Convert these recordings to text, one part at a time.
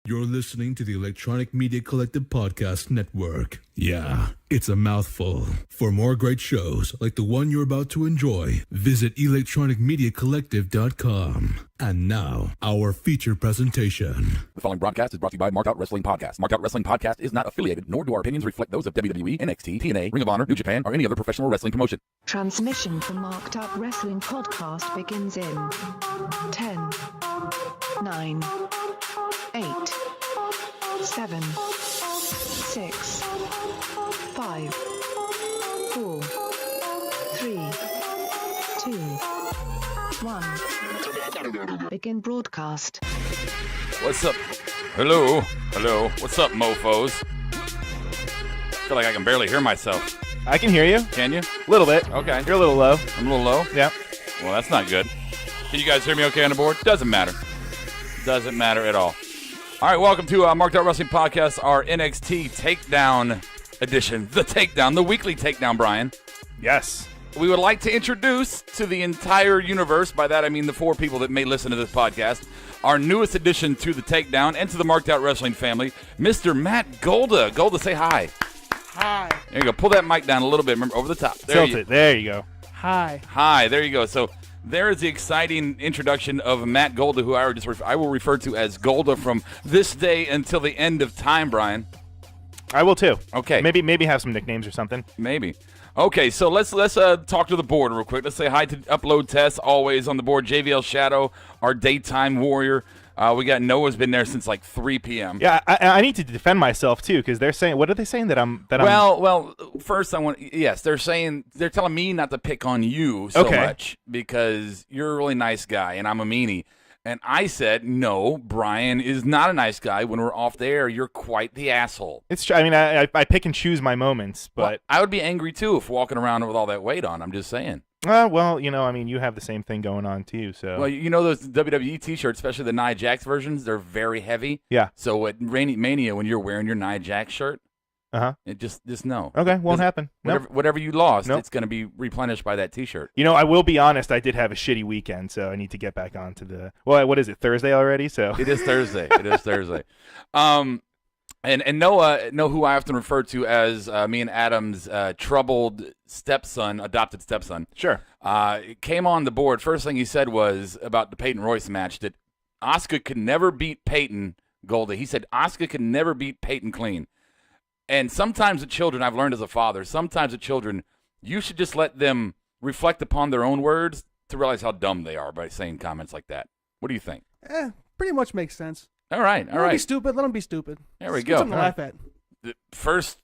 You're listening to the Electronic Media Collective Podcast Network. Yeah, it's a mouthful. For more great shows like the one you're about to enjoy, visit electronicmediacollective.com. And now, our feature presentation. The following broadcast is brought to you by Marked Out Wrestling Podcast. Marked Out Wrestling Podcast is not affiliated, nor do our opinions reflect those of WWE, NXT, TNA, Ring of Honor, New Japan, or any other professional wrestling promotion. Transmission from Marked Out Wrestling Podcast begins in 10, 9, 8, 7, 6, 5, 4, 3, 2, 1. Begin broadcast. What's up? Hello. What's up, mofos? I feel like I can barely hear myself. I can hear you. Can you? A little bit. Okay. You're a little low. I'm a little low? Yeah. Well, that's not good. Can you guys hear me okay on the board? Doesn't matter. Doesn't matter at all. All right, welcome to Marked Out Wrestling Podcast, our NXT Takedown edition. The Takedown, the weekly Takedown, Brian. Yes. We would like to introduce to the entire universe, by that I mean the 4 people that may listen to this podcast, our newest addition to the Takedown and to the Marked Out Wrestling family, Mr. Matt Golda. Golda, say hi. Hi. There you go. Pull that mic down a little bit. Remember, over the top. Tilt it. There you go. Hi. Hi. There you go. So there is the exciting introduction of Matt Golda, who I will refer to as Golda from this day until the end of time, Brian. I will too. Okay. Maybe have some nicknames or something. Maybe. Okay, so let's talk to the board real quick. Let's say hi to Upload Test, always on the board. JVL Shadow, our daytime warrior. We got Noah's been there since like 3 p.m. Yeah, I need to defend myself too because they're saying, what are they saying that I'm? Well, first they're telling me not to pick on you so much because you're a really nice guy and I'm a meanie. And I said, no, Brian is not a nice guy. When we're off the air, you're quite the asshole. It's true. I mean, I pick and choose my moments, but well, I would be angry too if walking around with all that weight on. I'm just saying. Well, you have the same thing going on too. So well, those WWE T-shirts, especially the Nia Jax versions, they're very heavy. Yeah. So at Mania, when you're wearing your Nia Jax shirt, it just no. Okay, won't happen. Whatever you lost, it's going to be replenished by that T-shirt. I will be honest. I did have a shitty weekend, so I need to get back onto the. Well, what is it? Thursday already? So it is Thursday. It is Thursday. And Noah, who I often refer to as me and Adam's troubled adopted stepson. Sure. Came on the board. First thing he said was about the Peyton Royce match that Asuka could never beat Peyton Golda. He said Asuka could never beat Peyton clean. And sometimes the children, I've learned as a father, sometimes the children, you should just let them reflect upon their own words to realize how dumb they are by saying comments like that. What do you think? Pretty much makes sense. All right. Let them be stupid. Let them be stupid. There we Just go. Something to laugh at. The first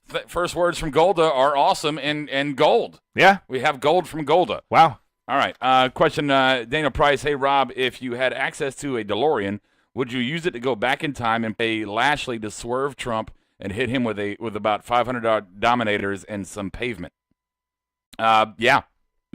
words from Golda are awesome and gold. Yeah. We have gold from Golda. Wow. All right. Question, Daniel Price. Hey, Rob, if you had access to a DeLorean, would you use it to go back in time and pay Lashley to swerve Trump and hit him with about 500 Dominators and some pavement? Yeah,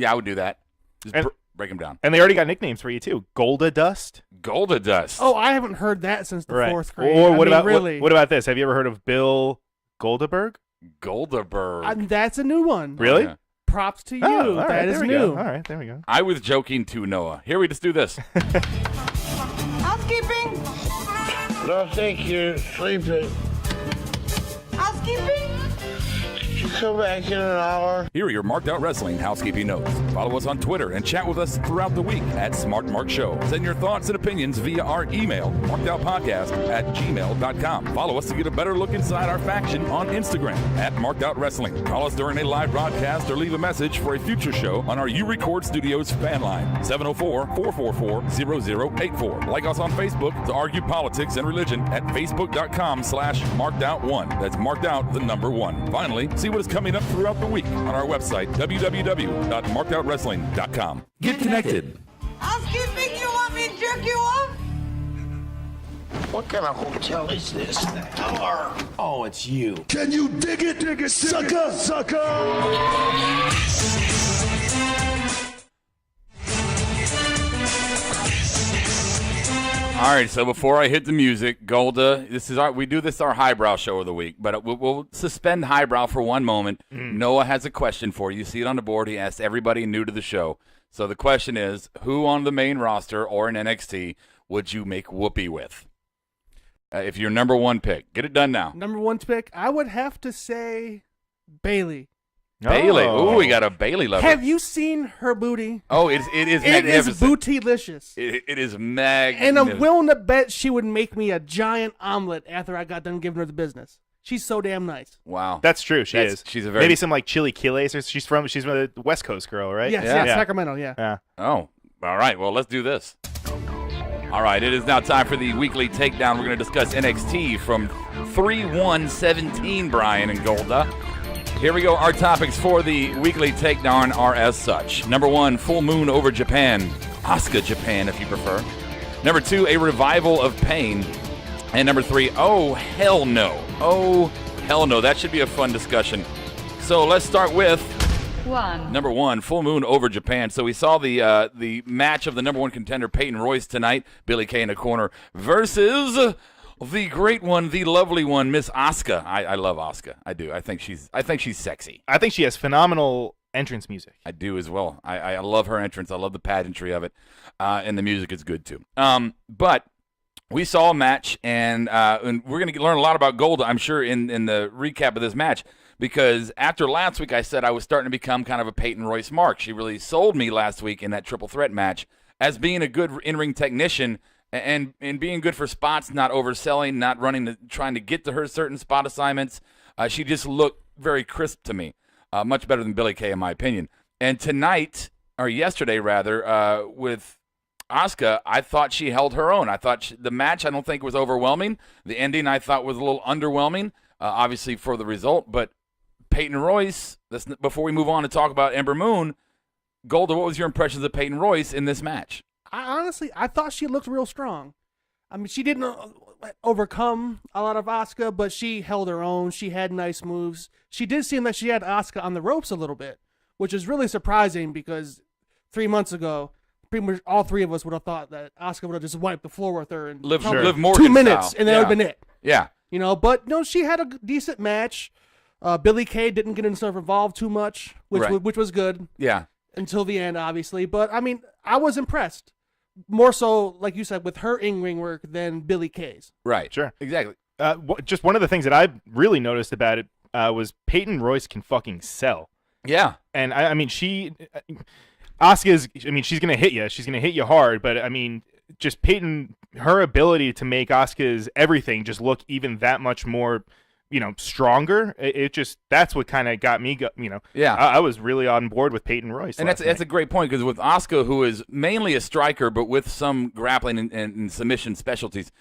I would do that. Just break him down. And they already got nicknames for you too. Golda Dust. Golda Dust. Oh, I haven't heard that since the fourth grade. Or what about this? Have you ever heard of Bill Goldaberg? Goldaberg. That's a new one. Really? Yeah. Props to you. Oh, That is new. Go. All right, there we go. I was joking too, Noah. Here, we just do this. Housekeeping? No, thank you. Sleeping. Housekeeping? You come back in an hour. Here are your Marked Out Wrestling housekeeping notes. Follow us on Twitter and chat with us throughout the week at SmartMarkShow. Send your thoughts and opinions via our email, markedoutpodcast@gmail.com. Follow us to get a better look inside our faction on Instagram at Marked Out Wrestling. Call us during a live broadcast or leave a message for a future show on our U Record Studios fan line, 704-444-0084. Like us on Facebook to argue politics and religion at facebook.com/markedout1. That's marked out the number 1. Finally, see what is coming up throughout the week on our website, www.markedoutwrestling.com. Get connected. Housekeeping, you want me to jerk you off? What kind of hotel is this? Oh, it's you. Can you dig it, sucker, sucker? All right, so before I hit the music, Golda, we do this our highbrow show of the week, but we'll suspend highbrow for one moment. Noah has a question for you. You see it on the board. He asked everybody new to the show. So the question is, who on the main roster or in NXT would you make whoopee with? If you're number one pick, get it done now. Number one pick, I would have to say Bailey. Bailey. Oh. Ooh, we got a Bailey lover. Have you seen her booty? Oh, it is It is magnificent. bootylicious. It is magnificent. And I'm willing to bet she would make me a giant omelet after I got done giving her the business. She's so damn nice. Wow. That's true. She is. She's a very maybe some like chili quiles. Or she's a West Coast girl, right? Yes, Yeah. yeah, Sacramento, yeah. Yeah. Oh, all right. Well, let's do this. All right, it is now time for the weekly takedown. We're going to discuss NXT from 3/1/17, Brian and Golda. Here we go. Our topics for the weekly takedown are as such. Number 1, full moon over Japan. Asuka Japan, if you prefer. Number 2, a revival of pain. And number 3, oh, hell no. Oh, hell no. That should be a fun discussion. So let's start with number 1, full moon over Japan. So we saw the match of the number 1 contender, Peyton Royce, tonight. Billie Kay in the corner versus the great one, the lovely one, Miss Asuka. I love Asuka. I do. I think she's sexy. I think she has phenomenal entrance music. I do as well. I love her entrance. I love the pageantry of it, and the music is good too. But we saw a match, and we're going to learn a lot about Golda, I'm sure, in the recap of this match. Because after last week, I said I was starting to become kind of a Peyton Royce mark. She really sold me last week in that triple threat match as being a good in-ring technician and being good for spots, not overselling, not trying to get to her certain spot assignments. She just looked very crisp to me, much better than Billie Kay in my opinion. And tonight, or yesterday rather, with Asuka, I thought she held her own. I thought the match, I don't think was overwhelming. The ending, I thought, was a little underwhelming, obviously for the result, but Peyton Royce, before we move on to talk about Ember Moon, Golda, what was your impressions of Peyton Royce in this match? I thought she looked real strong. I mean, she didn't overcome a lot of Asuka, but she held her own. She had nice moves. She did seem like she had Asuka on the ropes a little bit, which is really surprising because 3 months ago, pretty much all three of us would have thought that Asuka would have just wiped the floor with her and live probably Morgan 2 minutes, style. and that would have been it. Yeah. You know, but no, she had a decent match. Billie Kay didn't get herself involved too much, which was good. Yeah. Until the end, obviously. But, I mean, I was impressed. More so, like you said, with her in-ring work than Billie Kay's. Right. Sure. Exactly. Just one of the things that I really noticed about it was Peyton Royce can fucking sell. Yeah. And, I mean, Asuka's, I mean, she's going to hit you. She's going to hit you hard. But, I mean, just Peyton, her ability to make Asuka's everything just look even that much more, stronger. It just, that's what kind of got me, Yeah. I was really on board with Peyton Royce. And that's a great point because with Asuka, who is mainly a striker, but with some grappling and submission specialties,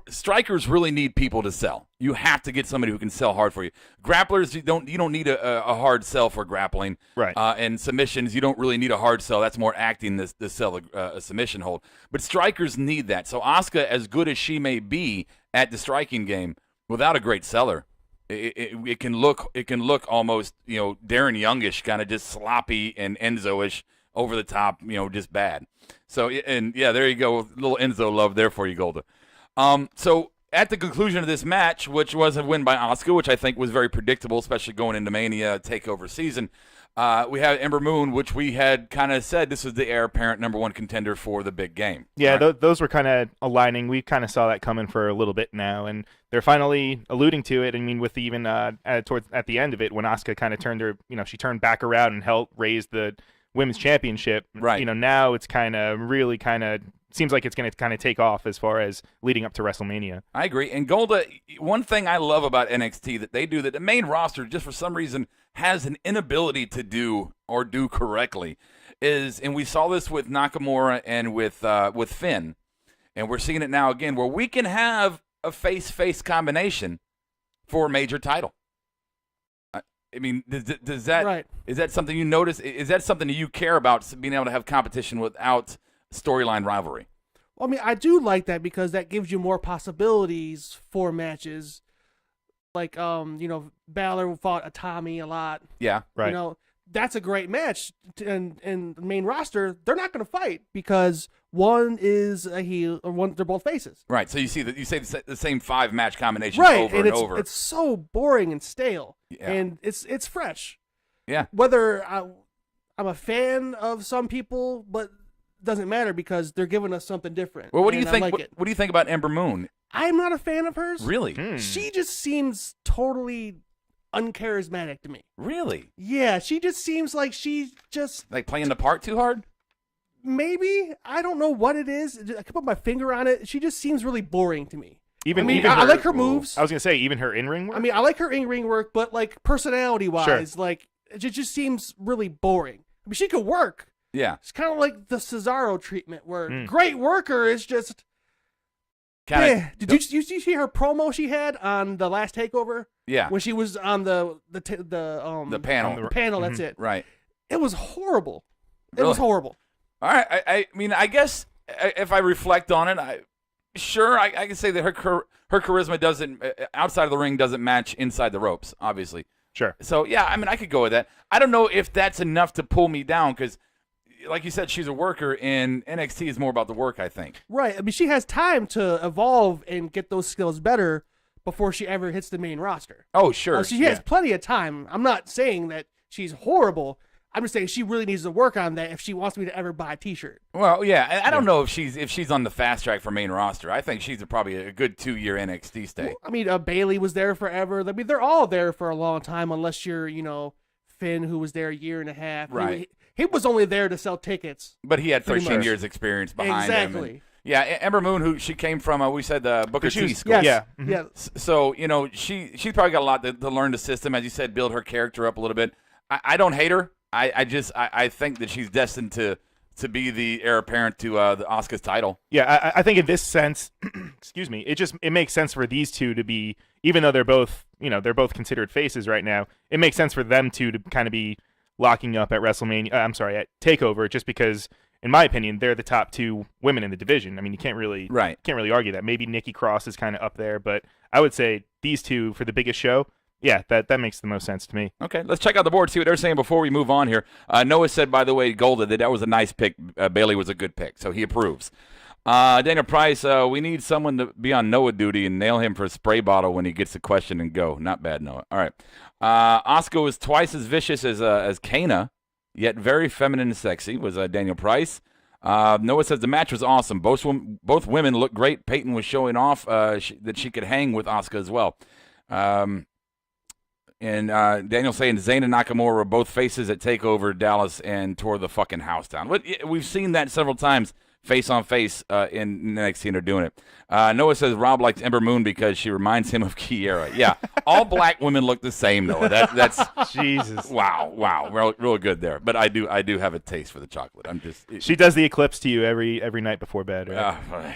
strikers really need people to sell. You have to get somebody who can sell hard for you. Grapplers, you don't need a hard sell for grappling. Right. And submissions, you don't really need a hard sell. That's more acting to sell a submission hold. But strikers need that. So Asuka, as good as she may be at the striking game, without a great seller, it can look almost Darren Youngish, kind of just sloppy and Enzo-ish, over the top, just bad. So there you go, a little Enzo love there for you, Golda. So at the conclusion of this match, which was a win by Asuka, which I think was very predictable, especially going into Mania TakeOver season, we have Ember Moon, which we had kind of said this was the heir apparent number 1 contender for the big game. Yeah, right? those were kind of aligning. We kind of saw that coming for a little bit now, and they're finally alluding to it. I mean, with even at the end of it, when Asuka kind of turned her, she turned back around and helped raise the women's championship. Right. Now it's kind of really seems like it's going to kind of take off as far as leading up to WrestleMania. I agree. And Golda, one thing I love about NXT that they do that the main roster just for some reason has an inability to do correctly is, and we saw this with Nakamura and with Finn, and we're seeing it now again, where we can have a face-face combination for a major title. I mean, does that Right. Is that something you notice? Is that something that you care about, being able to have competition without storyline rivalry? Well, I mean, I do like that because that gives you more possibilities for matches. Like, Balor fought Atami a lot. Yeah, right. That's a great match. And the main roster, they're not going to fight because one is a heel, or they're both faces. right. So you say the same 5-match combination Right, over and and over. it's so boring and stale. Yeah. And it's fresh. Yeah. Whether I'm a fan of some people, but doesn't matter because they're giving us something different. Well, what do you and I think? like it. What do you think about Ember Moon? I'm not a fan of hers. Really? She just seems totally uncharismatic to me. Really? Yeah, she just seems like she's just Like playing the part too hard? maybe, I don't know what it is. I can put my finger on it. She just seems really boring to me. I like her moves. I was gonna say even her in-ring work. I mean, I like her in-ring work, but like personality-wise, like it just seems really boring. I mean, she could work. Yeah. It's kind of like the Cesaro treatment, where great worker is just. Did you see her promo she had on the last takeover? Yeah. When she was on the panel. The panel, that's it. Right. It was horrible. It Really? was horrible. All right. I mean, I guess if I reflect on it, I can say that her charisma doesn't outside of the ring doesn't match inside the ropes, obviously. Sure. So yeah, I mean, I could go with that. I don't know if that's enough to pull me down because, like you said, she's a worker, and NXT is more about the work, I think. Right. I mean, she has time to evolve and get those skills better before she ever hits the main roster. Oh, sure. She has plenty of time. I'm not saying that she's horrible. I'm just saying she really needs to work on that if she wants me to ever buy a T-shirt. Well, yeah, I don't know if she's on the fast track for main roster. I think she's probably a good 2-year NXT stay. Well, I mean, Bailey was there forever. I mean, they're all there for a long time, unless you're, Finn, who was there a year and a half. Right. He was only there to sell tickets. But he had 13 much. years experience behind him. Exactly. And, yeah, Ember Moon, who she came from, we said the Booker T school. Yes. Yeah. Yeah. So, she's probably got a lot to learn the system, as you said, build her character up a little bit. I don't hate her. I think that she's destined to be the heir apparent to the Asuka's title. Yeah, I think in this sense, excuse me, it makes sense for these two to be, even though they're both considered faces right now, it makes sense for them two to kind of be locking up at WrestleMania. At Takeover, just because, in my opinion, they're the top two women in the division. I mean, you can't really argue that. Maybe Nikki Cross is kind of up there, but I would say these two for the biggest show. Yeah, that makes the most sense to me. Okay, let's check out the board, see what they're saying before we move on here. Noah said, by the way, Golda, that was a nice pick. Bailey was a good pick, so he approves. Daniel Price, we need someone to be on Noah duty and nail him for a spray bottle when he gets a question and go. Not bad, Noah. All right. Asuka was twice as vicious as Kana, yet very feminine and sexy, was Daniel Price. Noah says the match was awesome. Both women looked great. Peyton was showing off that she could hang with Asuka as well. And Daniel saying Zayn and Nakamura were both faces at TakeOver Dallas and tore the fucking house down. We've seen that several times, face on face in NXT, and they're doing it. Noah says Rob likes Ember Moon because she reminds him of Kiera. Yeah, all black women look the same, Noah. That's Jesus. Wow, real good there. But I do have a taste for the chocolate. She does the eclipse to you every night before bed, right?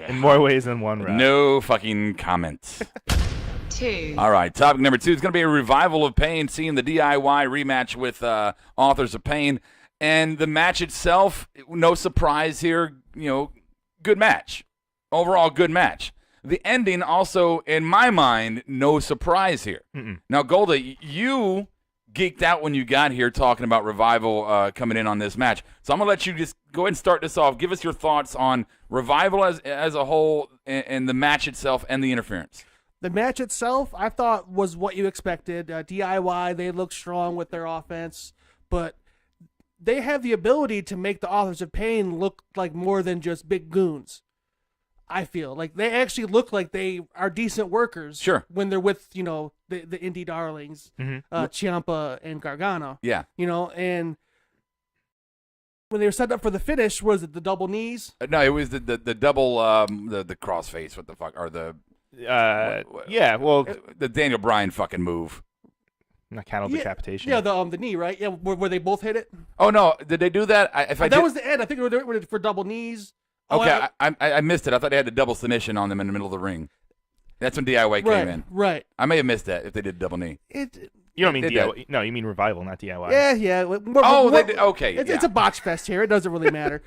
In more ways than one, Rob. No fucking comment. 2. All right, topic number 2 is going to be a revival of Pain, seeing the DIY rematch with Authors of Pain. And the match itself, no surprise here, good match. Overall, good match. The ending also, in my mind, no surprise here. Now, Golda, you geeked out when you got here talking about Revival coming in on this match. So I'm going to let you just go ahead and start this off. Give us your thoughts on Revival as a whole and the match itself and the interference. The match itself, I thought, was what you expected. DIY, they look strong with their offense, but they have the ability to make the Authors of Pain look like more than just big goons. I feel like they actually look like they are decent workers. Sure. When they're with, the indie darlings, Ciampa and Gargano. Yeah. And when they were set up for the finish, was it the double knees? No, it was the double, the crossface, what the fuck, or the... yeah, well, the Daniel Bryan fucking move. Mechanical decapitation. Yeah, the knee, right? Yeah, where they both hit it. Oh no, did they do that? That was the end. I think they were for double knees. Okay, I missed it. I thought they had the double submission on them in the middle of the ring. That's when DIY came in. Right. I may have missed that if they did double knee. You don't mean DIY? No, you mean Revival, not DIY. Yeah. They did. Okay, it's a botch fest here. It doesn't really matter.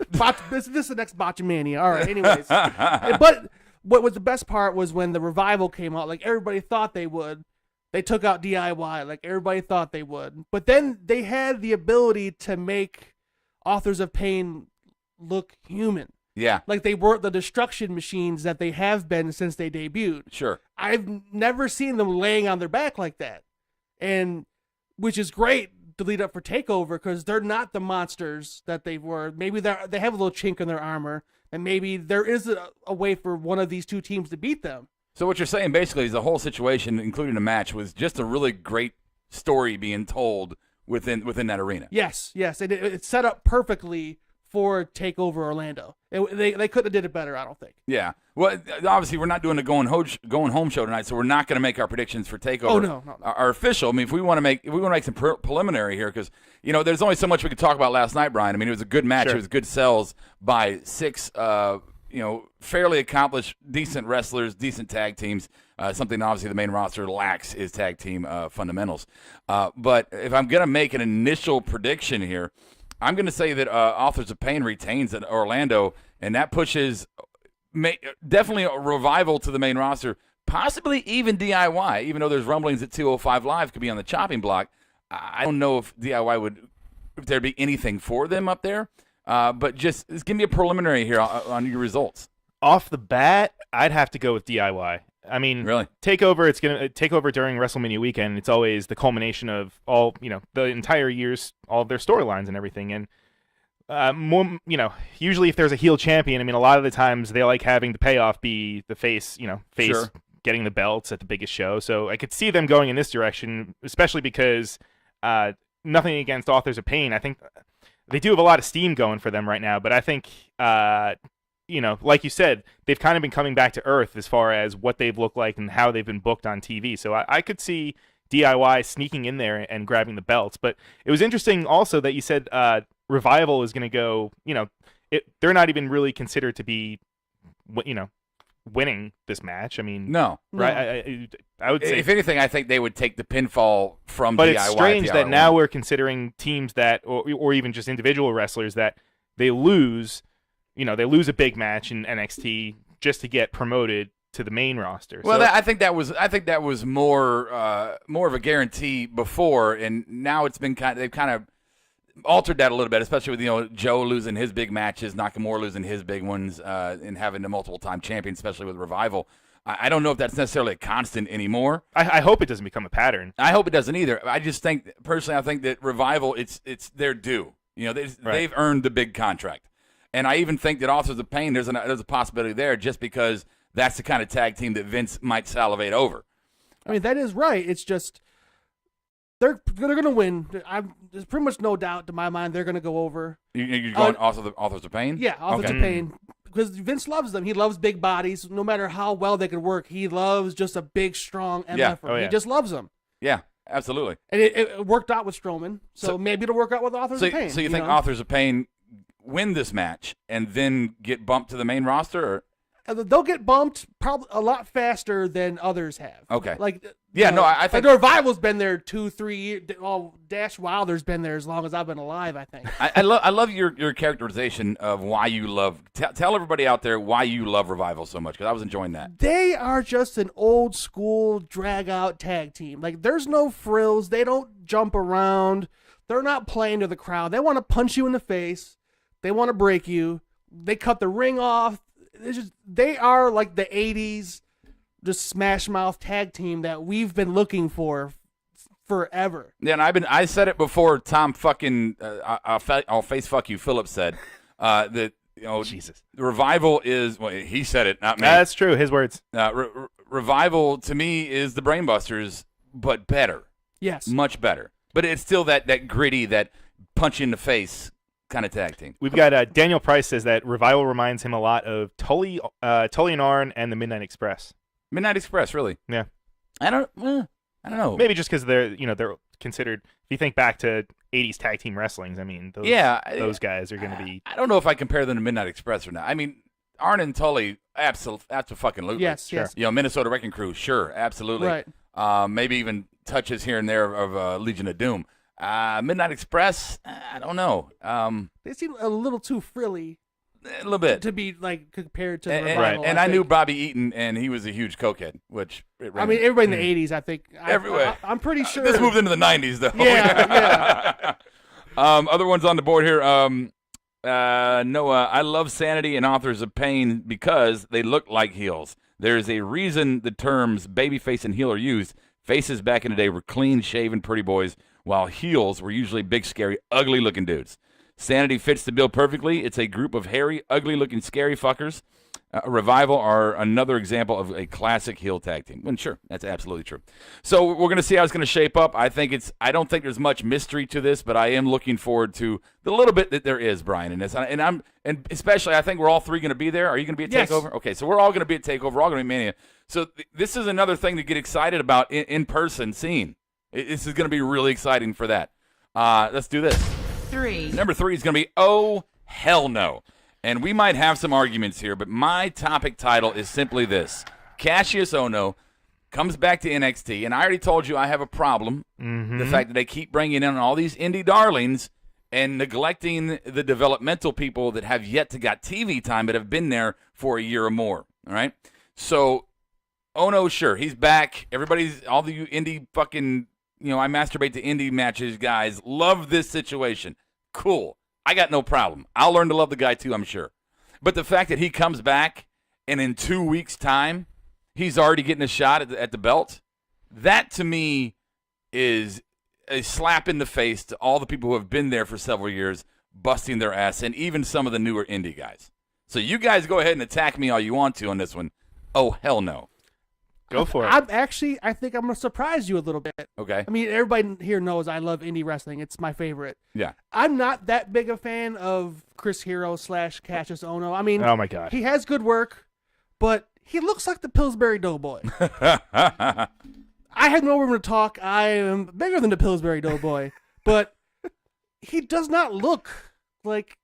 This is the next Botchamania. All right. Anyways, but what was the best part was when the Revival came out. Like everybody thought they would. They took out DIY. Like everybody thought they would. But then they had the ability to make Authors of Pain look human. Yeah. Like they weren't the destruction machines that they have been since they debuted. Sure. I've never seen them laying on their back like that. And which is great to lead up for TakeOver because they're not the monsters that they were. Maybe they have a little chink in their armor, and maybe there is a way for one of these two teams to beat them. So what you're saying basically is the whole situation, including the match, was just a really great story being told within that arena. Yes. It's set up perfectly for TakeOver Orlando. They couldn't have did it better, I don't think. Yeah. Well, obviously, we're not doing the going home show tonight, so we're not going to make our predictions for TakeOver. Oh, no. Our official. I mean, if we want to make some preliminary here, because there's only so much we could talk about last night, Brian. I mean, it was a good match. Sure. It was good sells by 6, fairly accomplished, decent wrestlers, decent tag teams. Something obviously the main roster lacks is tag team fundamentals. But if I'm going to make an initial prediction here, I'm going to say that Authors of Pain retains at Orlando, and that pushes definitely a Revival to the main roster, possibly even DIY, even though there's rumblings that 205 Live could be on the chopping block. I don't know if DIY if there'd be anything for them up there, but just give me a preliminary here on your results. Off the bat, I'd have to go with DIY. I mean, really? TakeOver. It's gonna TakeOver during WrestleMania weekend. It's always the culmination of all the entire year's all of their storylines and everything. And usually if there's a heel champion, I mean, a lot of the times they like having the payoff be the face. Sure. Getting the belts at the biggest show. So I could see them going in this direction, especially because nothing against Authors of Pain. I think they do have a lot of steam going for them right now. But I think like you said, they've kind of been coming back to earth as far as what they've looked like and how they've been booked on TV. So I could see DIY sneaking in there and grabbing the belts. But it was interesting also that you said Revival is going to go, they're not even really considered to be, winning this match. I mean, no. Right? I would say, if anything, I think they would take the pinfall from but DIY. But it's strange that now one. we're considering teams that, or even just individual wrestlers that they lose. They lose a big match in NXT just to get promoted to the main roster. Well, I think that was more of a guarantee before, and now it's been they've kind of altered that a little bit, especially with Joe losing his big matches, Nakamura losing his big ones, and having a multiple-time champion, especially with Revival. I don't know if that's necessarily a constant anymore. I hope it doesn't become a pattern. I hope it doesn't either. I just think personally, I think that Revival it's their due. They've earned the big contract. And I even think that Authors of Pain, there's a possibility there just because that's the kind of tag team that Vince might salivate over. I mean, that is right. It's just they're going to win. There's pretty much no doubt to my mind they're going to go over. You're going Authors of Pain? Yeah, Authors of Pain. Because Vince loves them. He loves big bodies. No matter how well they can work, he loves just a big, strong MF. Oh, yeah. He just loves them. Yeah, absolutely. And it worked out with Strowman, so maybe it'll work out with Authors of Pain. So you think Authors of Pain win this match and then get bumped to the main roster? Or? They'll get bumped probably a lot faster than others have. Okay. I think the Revival's been there 2-3 years. Dash Wilder's been there as long as I've been alive, I think. I love your characterization of why you love. Tell everybody out there why you love Revival so much, because I was enjoying that. They are just an old school drag out tag team. Like, there's no frills. They don't jump around. They're not playing to the crowd. They want to punch you in the face. They want to break you. They cut the ring off. They are like the 80s, just smash mouth tag team that we've been looking for forever. Yeah, and I said it before. Tom fucking I'll face fuck you. Phillips said that Jesus. Revival is. Well, he said it, not me. That's true. His words. Revival to me is the Brainbusters, but better. Yes, much better. But it's still that gritty, that punch in the face kind of tag team. We've got Daniel Price says that Revival reminds him a lot of Tully and Arn and the Midnight Express. Midnight Express, really? Yeah. I don't know. Maybe just because they're considered. If you think back to 80s tag team wrestlings, I mean, those guys are going to be. I don't know if I compare them to Midnight Express or not. I mean, Arn and Tully, absolutely. Yes, sure. Yes. Minnesota Wrecking Crew, sure, absolutely. Right. Maybe even touches here and there of Legion of Doom. Midnight Express, I don't know. They seem a little too frilly. A little bit. To be compared to Revival. Right. And I knew Bobby Eaton, and he was a huge cokehead, which everybody in the 80s, I think. Everywhere. I'm pretty sure. This moved into the 90s, though. Yeah. Other ones on the board here. Noah, I love Sanity and Authors of Pain because they look like heels. There's a reason the terms babyface and heel are used. Faces back in the day were clean-shaven pretty boys while heels were usually big, scary, ugly-looking dudes. Sanity fits the bill perfectly. It's a group of hairy, ugly-looking, scary fuckers. Revival are another example of a classic heel tag team. And sure, that's absolutely true. So we're going to see how it's going to shape up. I don't think there's much mystery to this, but I am looking forward to the little bit that there is, Brian, in this. And especially, I think we're all three going to be there. Are you going to be at TakeOver? Okay, so we're all going to be at TakeOver. We're all going to be Mania. So this is another thing to get excited about in person seeing. This is going to be really exciting for that. Let's do this. Number 3 is going to be Oh Hell No. And we might have some arguments here, but my topic title is simply this. Cassius Ohno comes back to NXT, and I already told you I have a problem. The fact that they keep bringing in all these indie darlings and neglecting the developmental people that have yet to got TV time but have been there for a year or more. All right? So, Ohno, sure, he's back. All the indie fucking, I masturbate to indie matches guys, love this situation. Cool. I got no problem. I'll learn to love the guy too, I'm sure. But the fact that he comes back and in 2 weeks' time, he's already getting a shot at the belt, that to me is a slap in the face to all the people who have been there for several years, busting their ass, and even some of the newer indie guys. So you guys go ahead and attack me all you want to on this one. Oh, hell no. Go for it. I think I'm going to surprise you a little bit. Okay. I mean, everybody here knows I love indie wrestling. It's my favorite. Yeah. I'm not that big a fan of Chris Hero / Cassius Ohno. I mean, oh my God, he has good work, but he looks like the Pillsbury Doughboy. I had no room to talk. I am bigger than the Pillsbury Doughboy, but he does not look like.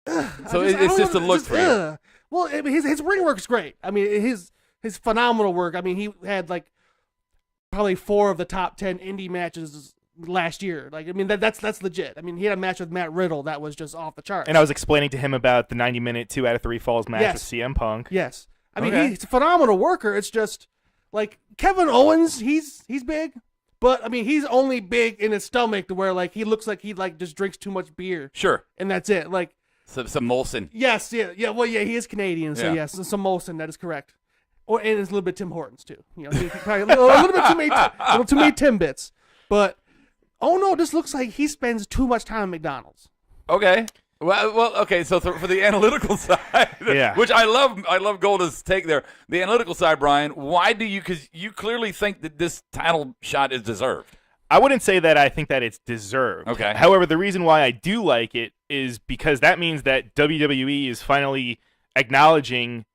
So it's just a look for you. Well, his ring work's great. I mean, his phenomenal work. I mean, he had like probably 4 of the top 10 indie matches last year. Like, I mean, that's legit. I mean, he had a match with Matt Riddle that was just off the charts. And I was explaining to him about the 90-minute 2 out of 3 falls match with CM Punk. Yes. I mean, he's a phenomenal worker. It's just like Kevin Owens, he's big, but I mean, he's only big in his stomach to where like he looks like he like just drinks too much beer. Sure. And that's it. Like some Molson. Yes, yeah. Well, yeah, he is Canadian, so yes, some Molson, that is correct. And it's a little bit Tim Hortons too. He probably a little bit too many Timbits. But no, this looks like he spends too much time at McDonald's. Okay. Well, okay. So for the analytical side, which I love Golda's take there. The analytical side, Brian. Why do you? Because you clearly think that this title shot is deserved. I wouldn't say that I think that it's deserved. Okay. However, the reason why I do like it is because that means that WWE is finally acknowledging.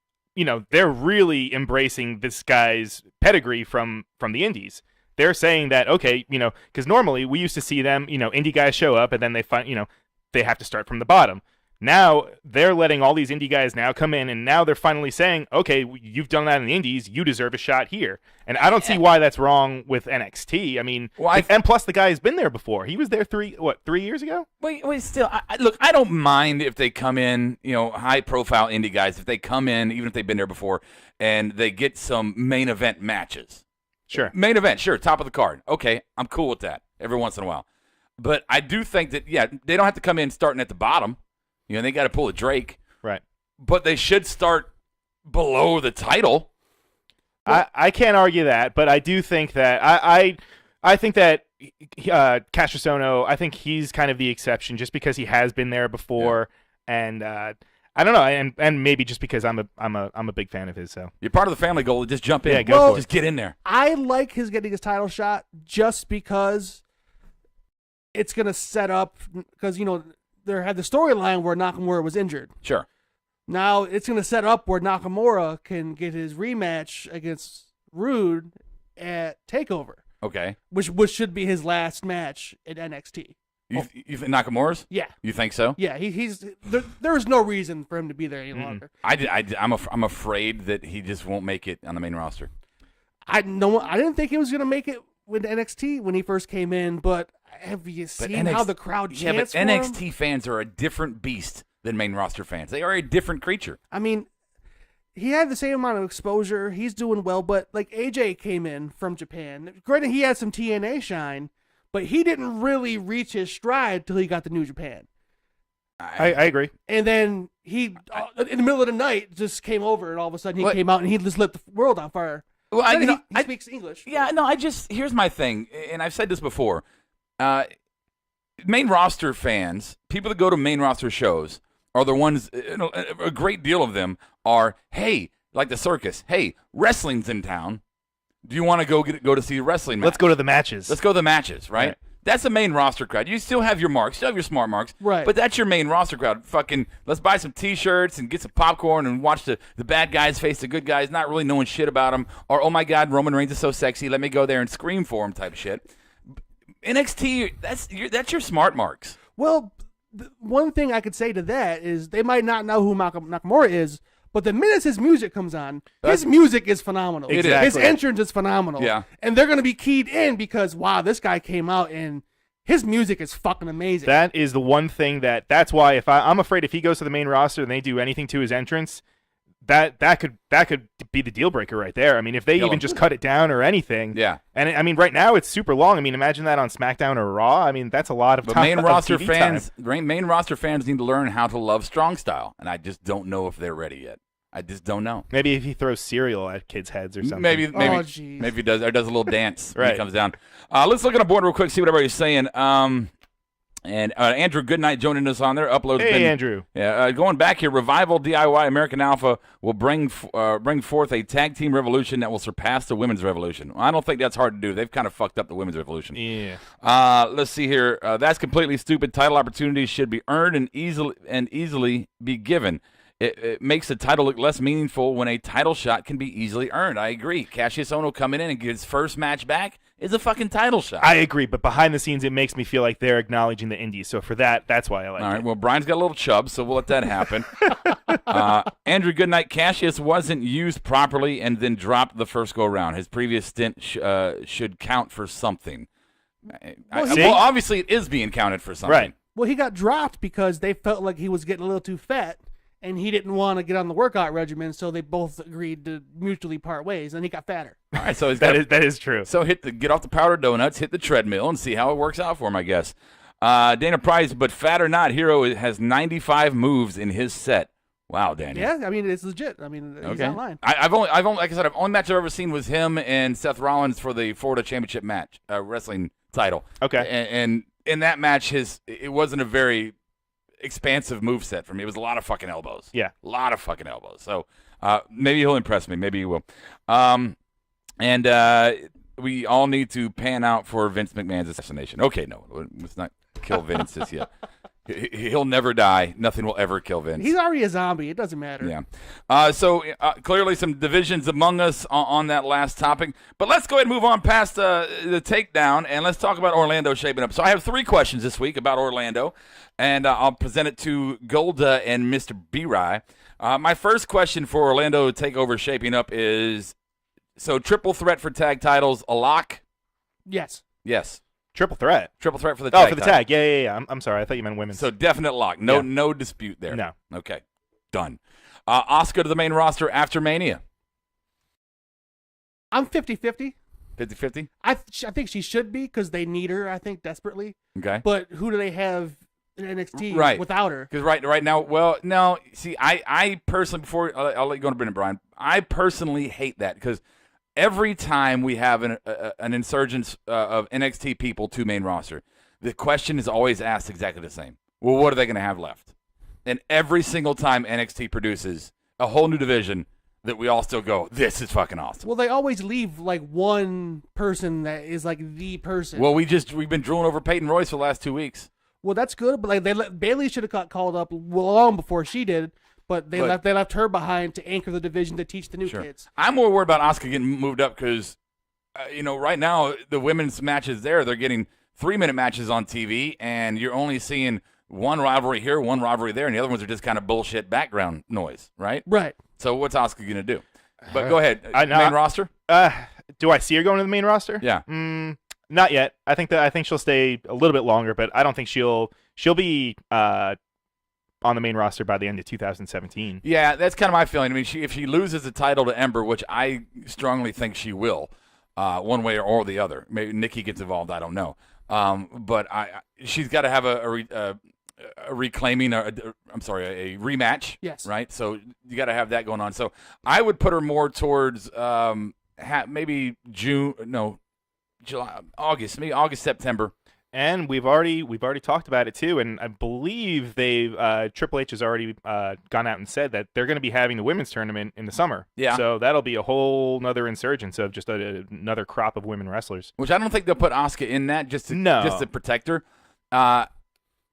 They're really embracing this guy's pedigree from the indies. They're saying that, okay, because normally we used to see them, indie guys show up and then they find, they have to start from the bottom. Now they're letting all these indie guys now come in, and now they're finally saying, okay, you've done that in the indies, you deserve a shot here. And I don't see why that's wrong with NXT. I mean, and plus the guy has been there before. He was there 3 years ago? Wait, still, look, I don't mind if they come in, high-profile indie guys, if they come in, even if they've been there before, and they get some main event matches. Sure. Main event, sure, top of the card. Okay, I'm cool with that every once in a while. But I do think that, they don't have to come in starting at the bottom. They got to pull a Drake. Right. But they should start below the title. I can't argue that, but I do think that I think that Cassius Ohno, I think he's kind of the exception just because he has been there before, and I don't know, and maybe just because I'm a big fan of his. So you're part of the family, Goal. Just jump in. Yeah, go for it. Just get in there. I like his getting his title shot just because it's gonna set up because there had the storyline where Nakamura was injured. Sure. Now it's going to set up where Nakamura can get his rematch against Rude at TakeOver. Okay. Which should be his last match at NXT. You think Nakamura's? Yeah. You think so? Yeah. He's there is no reason for him to be there any longer. I'm afraid that he just won't make it on the main roster. I didn't think he was going to make it with NXT when he first came in, but have you seen how the crowd chants for him? NXT fans are a different beast than main roster fans. They are a different creature. I mean, he had the same amount of exposure. He's doing well, but like AJ came in from Japan. Granted, he had some TNA shine, but he didn't really reach his stride till he got to New Japan. I agree. And then he, in the middle of the night, just came over, and all of a sudden he came out and he just lit the world on fire. Well, he speaks English. Yeah, no, here's my thing, and I've said this before. main roster fans, people that go to main roster shows, are the ones. A great deal of them are, hey, like the circus. Hey, wrestling's in town. Do you want to go to see a wrestling match? Let's go to the matches. Let's go to the matches, right? That's the main roster crowd. You still have your marks, still have your smart marks, right? But that's your main roster crowd. Fucking, let's buy some T-shirts and get some popcorn and watch the bad guys face the good guys, not really knowing shit about them. Or, oh my God, Roman Reigns is so sexy, let me go there and scream for him type shit. NXT, that's your smart marks. Well, one thing I could say to that is they might not know who Nakamura is, but the minute his music comes on, his music is phenomenal. Exactly. His entrance is phenomenal. Yeah. And they're going to be keyed in because, wow, this guy came out and his music is fucking amazing. That is the one thing that's why I'm afraid if he goes to the main roster and they do anything to his entrance, that could be the deal breaker right there. I mean, if they even just cut it down or anything. Yeah. And I mean, right now it's super long. I mean, imagine that on SmackDown or Raw. I mean, that's a lot of time. Main roster TV fans, time. main roster fans need to learn how to love strong style, and I just don't know if they're ready yet. I just don't know. Maybe if he throws cereal at kids' heads or something. Maybe he does a little dance when he comes down. Let's look at the board real quick, see what everybody's saying. And Andrew Goodnight joining us on there. Uploads. Hey, Andrew. Yeah, going back here, Revival DIY American Alpha will bring forth a tag team revolution that will surpass the women's revolution. I don't think that's hard to do. They've kind of fucked up the women's revolution. Yeah. Let's see here. That's completely stupid. Title opportunities should be earned and easily be given. It makes the title look less meaningful when a title shot can be easily earned. I agree. Cassius Ohno coming in and get his first match back is a fucking title shot. I agree, but behind the scenes, it makes me feel like they're acknowledging the indies. So for that's why I like it. All right, well, Brian's got a little chub, so we'll let that happen. Andrew Goodnight, Cassius wasn't used properly and then dropped the first go-around. His previous stint should count for something. Well, obviously, it is being counted for something. Right. Well, he got dropped because they felt like he was getting a little too fat. And he didn't want to get on the workout regimen, so they both agreed to mutually part ways, and he got fatter. All right, so that is true. So get off the powdered donuts, hit the treadmill, and see how it works out for him, I guess. Dana Price, but fat or not, Hero has 95 moves in his set. Wow, Daniel. Yeah, I mean it's legit. I mean he's not lying. I've only like I said, the only match I've ever seen was him and Seth Rollins for the Florida Championship match, wrestling title. Okay, and in that match, it wasn't a very expansive move set for me. It was a lot of fucking elbows. Yeah. A lot of fucking elbows. So maybe he'll impress me. Maybe he will. And we all need to pan out for Vince McMahon's assassination. Okay, no. Let's not kill Vince just yet. He'll never die. Nothing will ever kill Vince. He's already a zombie. It doesn't matter. Yeah. So clearly some divisions among us on that last topic. But let's go ahead and move on past the takedown, and let's talk about Orlando shaping up. So I have 3 questions this week about Orlando, and I'll present it to Golda and Mr. B-Rye. My first question for Orlando TakeOver shaping up is, so triple threat for tag titles, a lock? Yes. Yes. Triple threat for the tag. Oh, for the tag. Yeah. I'm sorry. I thought you meant women's. So definite lock. No dispute there. No. Okay. Done. Asuka to the main roster after Mania. I'm 50-50. 50-50? I think she should be because they need her, I think, desperately. Okay. But who do they have in NXT without her? Because right now, well, no, see, I personally, before I'll let you go on to Brendan Bryan, I personally hate that because every time we have an insurgence of NXT people to main roster, the question is always asked exactly the same. Well, what are they going to have left? And every single time NXT produces a whole new division that we all still go, this is fucking awesome. Well, they always leave like one person that is like the person. Well, we've been drooling over Peyton Royce for the last 2 weeks. Well, that's good, but like Bayley should have got called up long before she did. But they left her behind to anchor the division to teach the new kids. I'm more worried about Asuka getting moved up because, right now the women's matches they're getting 3-minute matches on TV, and you're only seeing one rivalry here, one rivalry there, and the other ones are just kind of bullshit background noise, right? Right. So what's Asuka gonna do? But go ahead, main roster. Do I see her going to the main roster? Yeah. Not yet. I think she'll stay a little bit longer, but I don't think she'll be on the main roster by the end of 2017. Yeah, that's kind of my feeling. I mean, if she loses the title to Ember, which I strongly think she will, one way or the other. Maybe Nikki gets involved. I don't know. But she's got to have a rematch. Yes. Right. So you got to have that going on. So I would put her more towards maybe July, August, maybe August, September. And we've already talked about it too, and I believe Triple H has already gone out and said that they're going to be having the women's tournament in the summer. Yeah. So that'll be a whole nother insurgence of just another crop of women wrestlers. Which I don't think they'll put Asuka in that just to protect her. Well,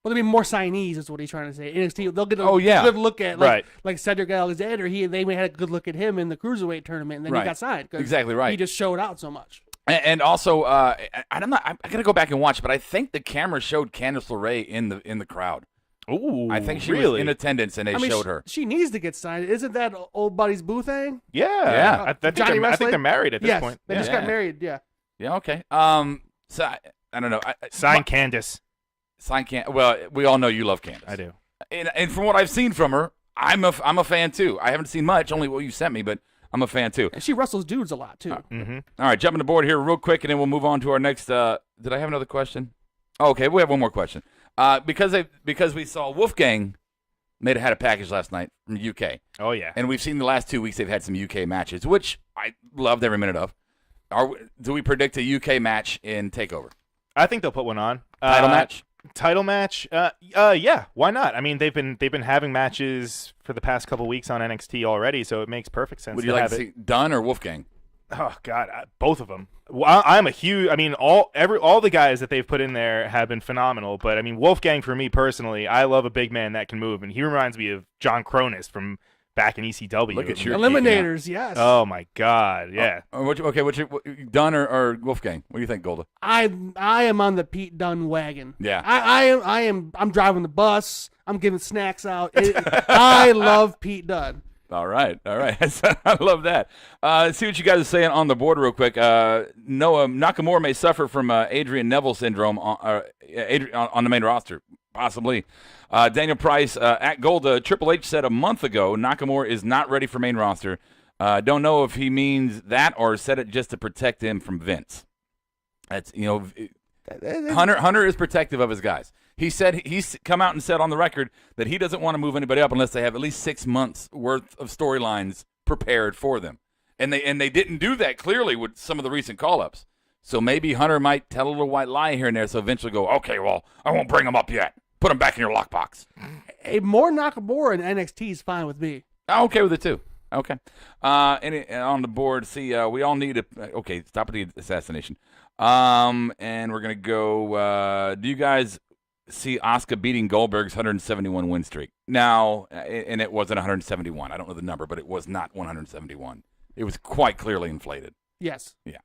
there'll be more signees, is what he's trying to say. NXT, they'll get a good look at like Cedric Alexander. They may have a good look at him in the cruiserweight tournament, and then he got signed. Exactly right. He just showed out so much. And also, I gotta go back and watch, but I think the camera showed Candice LeRae in the crowd. Ooh, I think she was in attendance, and they showed her. She needs to get signed. Isn't that old buddy's boo thing? Yeah. I think they're married at this yes, point. They just got married. Yeah. Yeah. Okay. So I don't know. Sign Candice. Sign Candice. Well, we all know you love Candice. I do. And from what I've seen from her, I'm a fan too. I haven't seen much, only what you sent me, but I'm a fan too. And she wrestles dudes a lot too. Mm-hmm. All right, jumping the board here real quick, and then we'll move on to our next. Did I have another question? Oh, okay, we have one more question. Because we saw Wolfgang had a package last night from the UK. Oh yeah, and we've seen the last 2 weeks they've had some UK matches, which I loved every minute of. Do we predict a UK match in Takeover? I think they'll put one on. Title match. Title match, yeah, why not? I mean, they've been having matches for the past couple weeks on NXT already, so it makes perfect sense. Would you like to see Dunn or Wolfgang? Oh God, both of them. I'm a huge. I mean, all the guys that they've put in there have been phenomenal. But I mean, Wolfgang for me personally, I love a big man that can move, and he reminds me of John Cronus from back in ECW. Look at your Eliminators, yes. Oh my God, yeah. What's Dunn or Wolfgang? What do you think, Golda? I am on the Pete Dunne wagon. Yeah. I'm driving the bus. I'm giving snacks out. I love Pete Dunne. All right. I love that. See what you guys are saying on the board real quick. Noah Nakamura may suffer from Adrian Neville syndrome on the main roster, possibly. Daniel Price at Golda. Triple H said a month ago Nakamura is not ready for main roster. Don't know if he means that or said it just to protect him from Vince. That's Hunter is protective of his guys. He said he's come out and said on the record that he doesn't want to move anybody up unless they have at least 6 months worth of storylines prepared for them, and they didn't do that clearly with some of the recent call-ups. So maybe Hunter might tell a little white lie here and there, so eventually go, okay, well, I won't bring him up yet. Put him back in your lockbox. More Nakamura in NXT is fine with me. I'm okay with it too. Okay. And on the board, see, we all need okay, stop at the assassination. And we're going to go, do you guys see Asuka beating Goldberg's 171 win streak? Now, and it wasn't 171. I don't know the number, but it was not 171. It was quite clearly inflated. Yes. Yeah.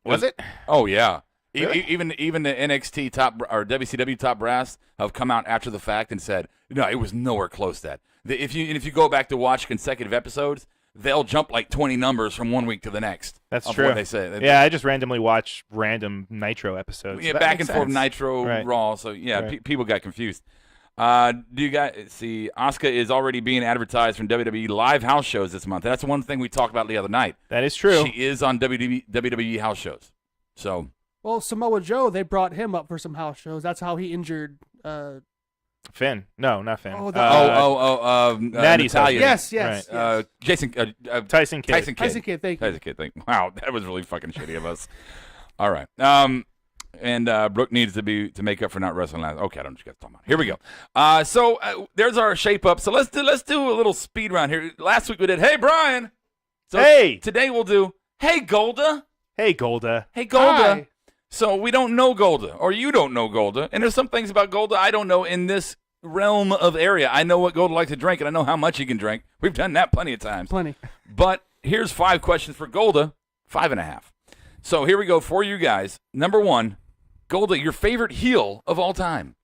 Was it? Oh, yeah. Really? Even the NXT top or WCW top brass have come out after the fact and said, no, it was nowhere close to that. If you go back to watch consecutive episodes, they'll jump like 20 numbers from 1 week to the next. That's true. What they say. Yeah, I just randomly watch random Nitro episodes. Yeah, That back makes and forth sense. Nitro, Right. Raw. So yeah, Right. People got confused. Do you guys see Asuka is already being advertised from WWE live house shows this month? That's one thing we talked about the other night. That is true. She is on WWE house shows. So. Well, Samoa Joe, they brought him up for some house shows. That's how he injured. Finn. No, not Finn. Natty's Natalia. Yes. Right. Jason. Tyson Kidd. Tyson Kidd. Tyson Kidd, thank you. Tyson Kidd. Wow, that was really fucking shitty of us. All right. And Brooke needs to make up for not wrestling last. Okay, I don't know what you guys are talking about. Here we go. So there's our shape up. So let's do a little speed round here. Last week we did Hey Brian. So Hey. Today we'll do Hey Golda. Hey, Golda. Hey Golda. Hi. So we don't know Golda, or you don't know Golda, and there's some things about Golda I don't know in this realm of area. I know what Golda likes to drink, and I know how much he can drink. We've done that plenty of times. Plenty. But here's 5 questions for Golda, 5.5. So here we go for you guys. Number 1, Golda, your favorite heel of all time.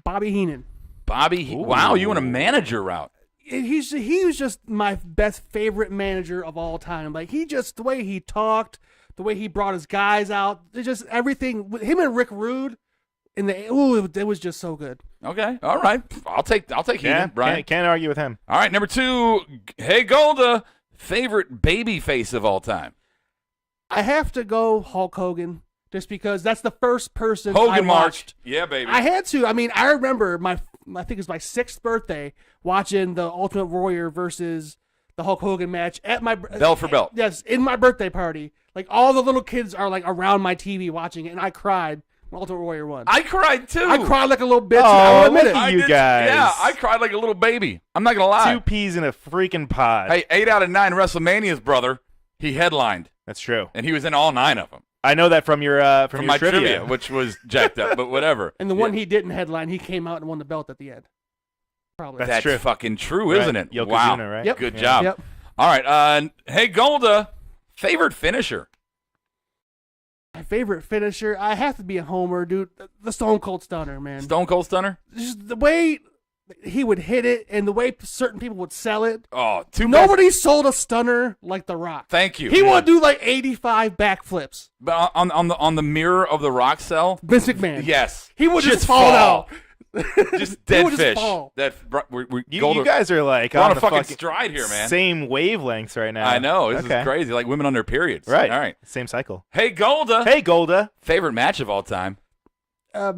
Bobby Heenan. Wow, you went a manager route. He was just my best favorite manager of all time. Like the way he talked, the way he brought his guys out, just everything. Him and Rick Rude, it was just so good. Okay, all right. I'll take Yeah, Heenan, Brian. can't argue with him. All right, number 2, Hey Golda, favorite baby face of all time. I have to go Hulk Hogan, just because that's the first person Hogan I marched. watched. Yeah, baby. I had to. I mean, I remember I think it was my 6th birthday watching the Ultimate Warrior versus the Hulk Hogan match at my Bell for belt. Yes, in my birthday party. Like all the little kids are like around my TV watching it, and I cried Ultimate Warrior 1. I cried too. I cried like a little bitch. Oh, I will admit look it. at you guys. Yeah, I cried like a little baby. I'm not gonna lie. 2 peas in a freaking pod. Hey, 8 out of 9 WrestleManias, brother. He headlined, That's true. and he was in all 9 of them. I know that from your From your my trivia. which was jacked up, but whatever. And the one he didn't headline, he came out and won the belt at the end. Probably. That's true. fucking true, Right. isn't it? Yokozuna, Wow. right? Yep. Good Yeah. job. Yep. All right. Hey, Golda, favorite finisher? My favorite finisher, I have to be a homer, dude. The Stone Cold Stunner, man. Stone Cold Stunner? Just the way he would hit it and the way certain people would sell it. Oh, too bad. Nobody sold a stunner like The Rock. Thank you. He would do like 85 backflips. But on the mirror of the rock cell? Vince McMahon. Yes. He would just fall out. Just He dead would just fish. fall. You guys are like We're on a the fucking stride here, man. Same wavelengths right now. I know. This Okay. is crazy. Like women on their periods. Right. All right. Same cycle. Hey, Golda. Hey, Golda. Favorite match of all time? For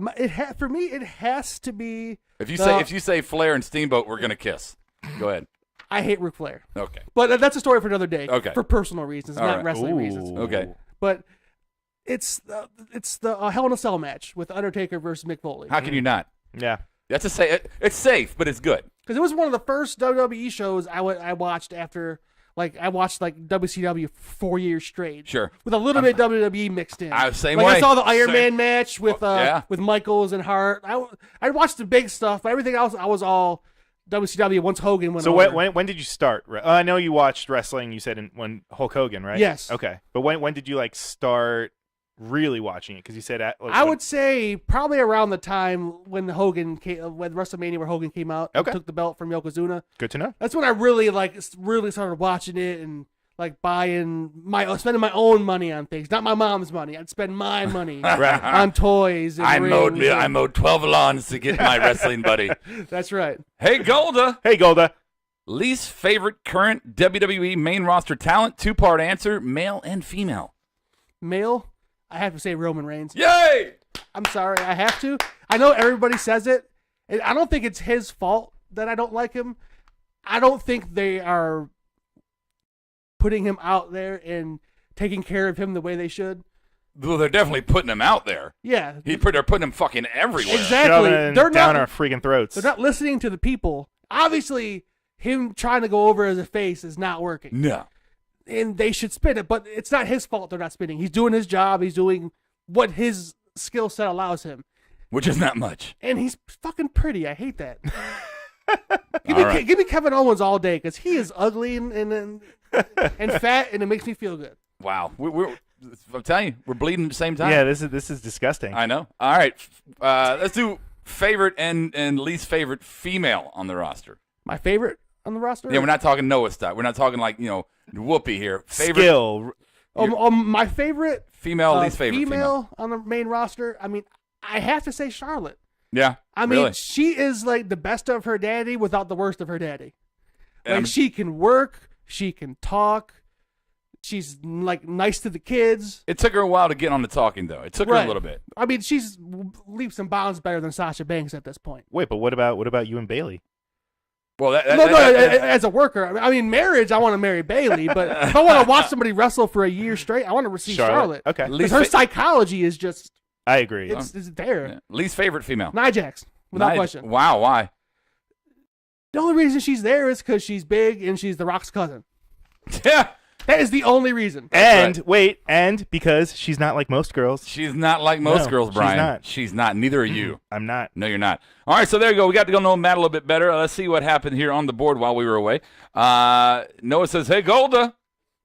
me, it has to be. If you say Flair and Steamboat, we're gonna kiss. Go ahead. I hate Ric Flair, Okay. but that's a story for another day. Okay. For personal reasons, All not right. wrestling reasons. Okay. But it's the Hell in a Cell match with Undertaker versus Mick Foley. How can you not? Yeah. That's it's safe, but it's good. Because it was one of the first WWE shows I watched after. Like I watched like WCW for 4 years straight. Sure. With a little bit of WWE mixed in. Same like way. I saw the Iron Same. Man match with with Michaels and Hart. I watched the big stuff, but everything else I was all WCW once Hogan went So over. when did you start? I know you watched wrestling. You said when Hulk Hogan, right? Yes. Okay. But when did you like start really watching it? Because you said I would say probably around the time when Hogan came, when WrestleMania where Hogan came out and took the belt from Yokozuna. Good to know. That's when I really started watching it and like spending my own money on things, not my mom's money. I'd spend my money on toys. And I rings mowed 12 lawns to get my wrestling buddy. That's right. Hey, Golda. Hey, Golda. Least favorite current WWE main roster talent? 2-part answer: male and female. Male, I have to say Roman Reigns. Yay! I'm sorry, I have to. I know everybody says it, and I don't think it's his fault that I don't like him. I don't think they are putting him out there and taking care of him the way they should. Well, they're definitely putting him out there. Yeah. They're putting him fucking everywhere. Exactly. They're down our freaking throats. They're not listening to the people. Obviously, him trying to go over as a face is not working. No. And they should spin it, but it's not his fault they're not spinning. He's doing his job. He's doing what his skill set allows him. Which is not much. And he's fucking pretty. I hate that. Right. Give me Kevin Owens all day because he is ugly and fat, and it makes me feel good. Wow. I'm telling you, we're bleeding at the same time. Yeah, this is disgusting. I know. All right. Let's do favorite and least favorite female on the roster. My favorite on the roster? Yeah, we're not talking Noah style. We're not talking like, Whoopi here. Favorite Skill. My favorite female, least favorite female on the main roster. I mean, I have to say Charlotte. Yeah. I mean, really? she is like the best of her daddy without the worst of her daddy. And she can work, she can talk, she's like nice to the kids. It took her a while to get on the talking, though. It took her a little bit. I mean, she's leaps and bounds better than Sasha Banks at this point. Wait, but what about you and Bailey? Well, as a worker, I mean, marriage, I want to marry Bailey, but if I want to watch somebody wrestle for a year straight, I want to see Charlotte. Okay. Because her psychology is just, I agree. it's there. Yeah. Least favorite female. Nia Jax, without question. Wow, why? The only reason she's there is because she's big and she's The Rock's cousin. Yeah. That is the only reason. And because she's not like most girls. She's not like most girls, Brian. She's not. Neither are you. I'm not. No, you're not. All right, so there you go. We got to go know Matt a little bit better. Let's see what happened here on the board while we were away. Noah says, hey, Golda.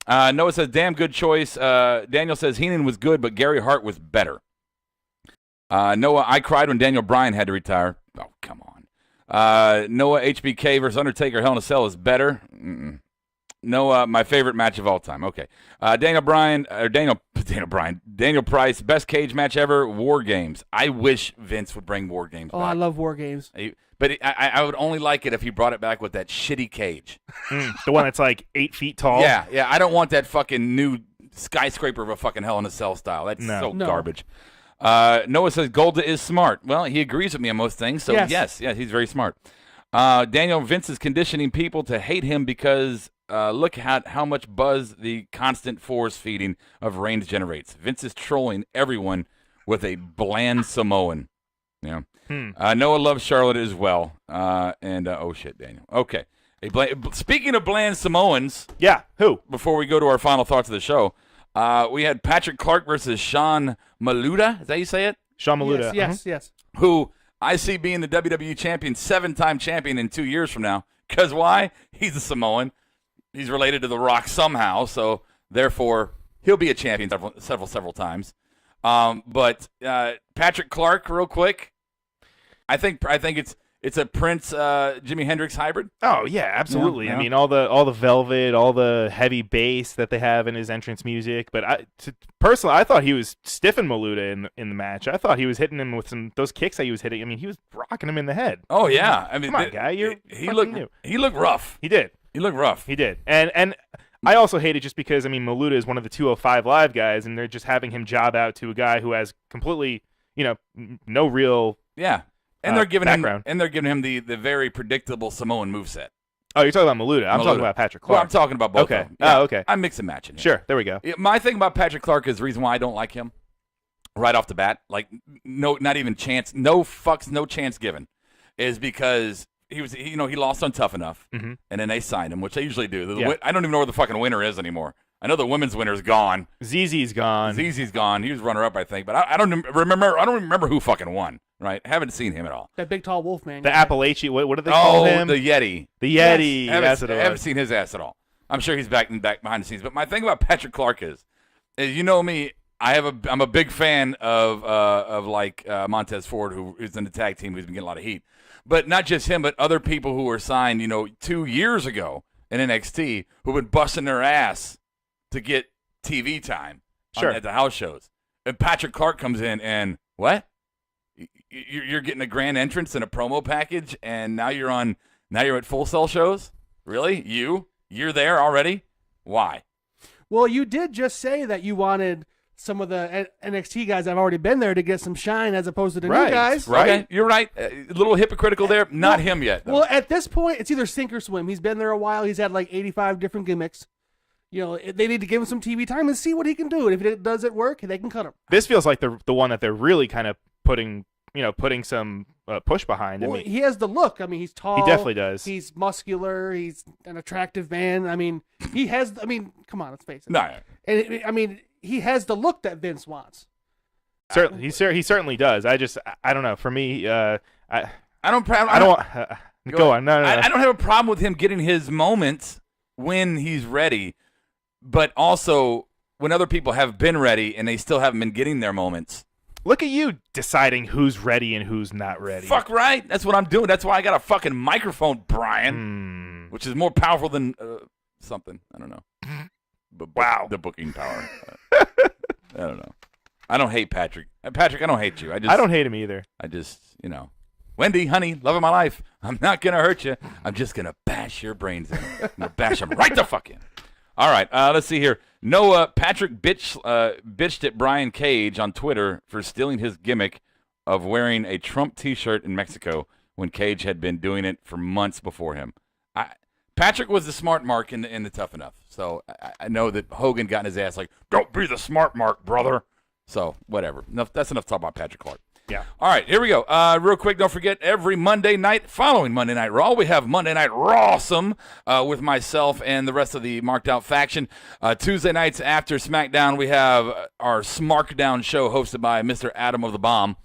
Noah says, damn good choice. Daniel says, Heenan was good, but Gary Hart was better. Noah, I cried when Daniel Bryan had to retire. Oh, come on. Noah, HBK versus Undertaker Hell in a Cell is better. No, my favorite match of all time. Okay. Daniel Price, best cage match ever, War Games. I wish Vince would bring War Games back. I love War Games. But I would only like it if he brought it back with that shitty cage. The one that's like 8 feet tall? Yeah. I don't want that fucking new skyscraper of a fucking Hell in a Cell style. That's garbage. Noah says Golda is smart. Well, he agrees with me on most things, so yes, he's very smart. Daniel, Vince is conditioning people to hate him because look at how much buzz the constant force feeding of Reigns generates. Vince is trolling everyone with a bland Samoan. Yeah. Noah loves Charlotte as well. Oh shit, Daniel. Okay. Speaking of bland Samoans. Yeah. Who? Before we go to our final thoughts of the show, we had Patrick Clark versus Sean Maluda. Is that how you say it? Sean Maluda. Yes. Who I see being the WWE champion, 7-time champion in 2 years from now. Because why? He's a Samoan. He's related to The Rock somehow, so therefore he'll be a champion several times. But Patrick Clark, real quick, I think it's a Prince Jimi Hendrix hybrid. Oh yeah, absolutely. Yeah. I mean, all the velvet, all the heavy bass that they have in his entrance music. But personally, I thought he was stiffing Maluda in the match. I thought he was hitting him with those kicks that he was hitting. I mean, he was rocking him in the head. Oh yeah, I mean, come on, guy, he looked rough. He did. He looked rough. He did. And I also hate it just because, I mean, Maluda is one of the 205 Live guys, and they're just having him job out to a guy who has completely, no real and they're giving background. him the very predictable Samoan moveset. Oh, you're talking about Maluda. I'm talking about Patrick Clark. Well, I'm talking about both. Okay. Of them. Yeah. Oh, okay. I'm mixing matching here. Sure. There we go. My thing about Patrick Clark is the reason why I don't like him right off the bat, like no, not even chance, no fucks, no chance given, is because he lost on Tough Enough, and then they signed him, which they usually do. I don't even know where the fucking winner is anymore. I know the women's winner's gone. ZZ's gone. ZZ's gone. He was runner-up, I think, but I don't remember. I don't remember who fucking won. Right? Haven't seen him at all. That big tall wolf man. The Appalachian. What do they call him? The Yeti. The Yeti. Yes. I haven't seen his ass at all. I'm sure he's back behind the scenes. But my thing about Patrick Clark is you know me. I'm a big fan of Montez Ford, who is in the tag team, who's been getting a lot of heat. But not just him, but other people who were signed, 2 years ago in NXT, who've been busting their ass to get TV time at the house shows. And Patrick Clark comes in and what? You're getting a grand entrance and a promo package, and now you're at Full Sail shows? Really? You're there already? Why? Well, you did just say that you wanted some of the NXT guys that have already been there to get some shine as opposed to the new guys. Right. Okay, you're right. A little hypocritical there. Not him yet, though. Well, at this point, it's either sink or swim. He's been there a while. He's had like 85 different gimmicks. They need to give him some TV time and see what he can do. And if it doesn't work, they can cut him. This feels like the one that they're really kind of putting some push behind. Well, he has the look. I mean, he's tall. He definitely does. He's muscular. He's an attractive man. I mean, he has. I mean, come on, let's face it. No. And he has the look that Vince wants. Certainly, he certainly does. I don't know. For me, go on. No. I don't have a problem with him getting his moments when he's ready, but also when other people have been ready and they still haven't been getting their moments. Look at you deciding who's ready and who's not ready. Fuck right. That's what I'm doing. That's why I got a fucking microphone, Brian, which is more powerful than something. I don't know. Wow. The booking power. I don't know. I don't hate Patrick. Patrick, I don't hate you. I don't hate him either. I just, Wendy, honey, love of my life. I'm not going to hurt you. I'm just going to bash your brains in. I'm going to bash them right the fuck in. All right, let's see here. Patrick bitched at Brian Cage on Twitter for stealing his gimmick of wearing a Trump T-shirt in Mexico when Cage had been doing it for months before him. Patrick was the smart mark in the Tough Enough, so I know that Hogan got in his ass like, don't be the smart mark, brother. So, whatever. That's enough talk about Patrick Clark. Yeah. All right, here we go. Real quick, don't forget, every Monday night following Monday Night Raw, we have Monday Night Rawsome with myself and the rest of the Marked Out faction. Tuesday nights after SmackDown, we have our Smarkdown show hosted by Mr. Adam of the Bomb.